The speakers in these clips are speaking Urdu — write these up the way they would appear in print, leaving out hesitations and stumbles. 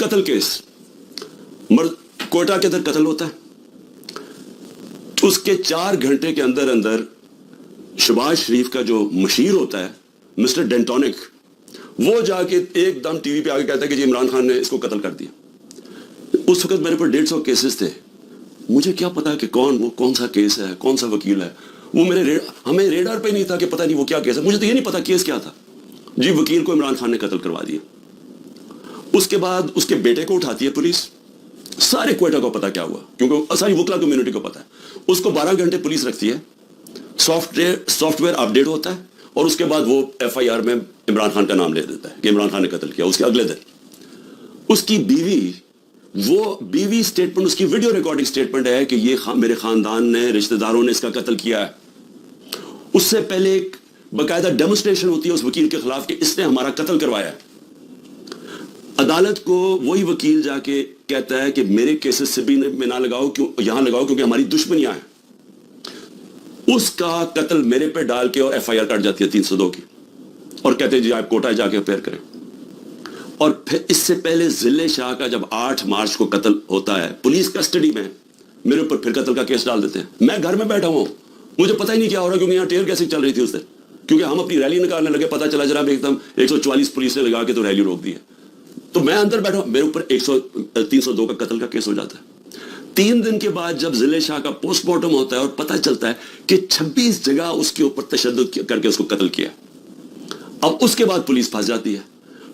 قتل کیس کوئٹہ کے اندر قتل ہوتا ہے. اس کے 4 گھنٹے کے اندر اندر شہباز شریف کا جو مشیر ہوتا ہے مسٹر ڈینٹونک, وہ جا کے ایک دم ٹی وی پہ آگے کہتا ہے کہ جی عمران خان نے اس کو قتل کر دیا. اس وقت میرے پر 150 کیسز تھے. مجھے کیا پتا کہ کون سا کیس ہے, کون سا وکیل ہے. وہ ہمیں ریڈار پہ نہیں تھا کہ پتہ نہیں وہ کیا کیس ہے. مجھے تو یہ نہیں پتا کیس کیا تھا. جی وکیل کو عمران خان نے قتل کروا دیا. اس کے بعد اس کے بیٹے کو اٹھاتی ہے پولیس. سارے کوئٹہ کو پتا کیا ہوا, کیونکہ ساری وکلا کمیونٹی کو پتا ہے. اس کو 12 گھنٹے پولیس رکھتی ہے, سافٹ ویئر اپڈیٹ ہوتا ہے, اور اس کے بعد وہ ایف آئی آر میں عمران خان کا نام لے دیتا ہے کہ عمران خان نے قتل کیا. اس کے اگلے دن اس کی بیوی سٹیٹمنٹ, اس کی ویڈیو ریکارڈنگ سٹیٹمنٹ ہے کہ یہ میرے خاندان نے, رشتہ داروں نے اس کا قتل کیا ہے. اس سے پہلے ایک باقاعدہ ڈیمونسٹریشن ہوتی ہے اس وکیل کے خلاف کہ اس نے ہمارا قتل کروایا ہے. عدالت کو وہی وکیل جا کے کہتا ہے کہ میرے کیسز سے بھی میں نہ لگاؤ, یہاں لگاؤ کیونکہ ہماری دشمنیاں ہیں. اس کا قتل میرے پہ ڈال کے اور ایف آئی آر کٹ جاتی ہے 302 کی, اور کہتے ہیں جی آپ کوٹا جا کے اپیئر کریں. اور پھر اس سے پہلے ضلع شاہ کا جب 8 مارچ کو قتل ہوتا ہے, پولیس کسٹڈی میں, میرے اوپر پھر قتل کا کیس ڈال دیتے ہیں. میں گھر میں بیٹھا ہوں, مجھے پتہ ہی نہیں کیا ہو رہا, کیونکہ یہاں ٹیئر گیسنگ چل رہی تھی اس دن, کیونکہ ہم اپنی ریلی نکالنے لگے. پتہ چلا جناب ایک دم 144 پولیس نے لگا کے تو ریلی روک دی ہے. تو میں اندر بیٹھا ہوں, میرے اوپر 302 کا قتل کا کیس ہو جاتا ہے. 3 دن کے بعد جب ضلع شاہ کا پوسٹ مارٹم ہوتا ہے اور پتہ چلتا ہے کہ 26 جگہ اس کے اوپر تشدد کر کے اس کو قتل کیا. اب اس کے بعد پولیس پھنس جاتی ہے.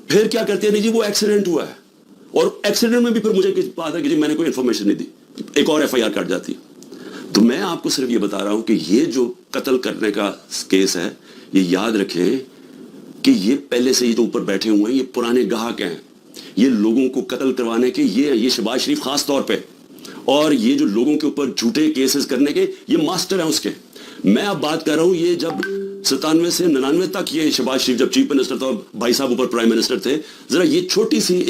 پھر کیا کرتی ہے, نہیں جی وہ ایکسیڈنٹ ہوا ہے, اور ایکسیڈنٹ میں بھی پھر مجھے کس بات ہے کہ جی میں نے کوئی انفارمیشن نہیں دی, ایک اور ایف آئی آر کٹ جاتی ہے. تو میں آپ کو صرف یہ بتا رہا ہوں کہ یہ جو قتل کرنے کا کیس ہے, یہ یاد رکھیں کہ یہ پہلے سے ہی تو اوپر بیٹھے ہوئے ہیں, یہ پرانے گاہک ہیں. یہ لوگوں کو قتل کروانے کے یہ شہباز شریف خاص طور پہ, اور یہ جو لوگوں کے اوپر جھوٹے کیسز کرنے کے یہ ماسٹر ہیں اس کے. میں اب بات کر رہا ہوں یہ جب 97 سے 99 تک یہ شہباز شریف جب چیف منسٹر تھا, بھائی صاحب اوپر پرائم منسٹر تھے, ذرا یہ چھوٹی سی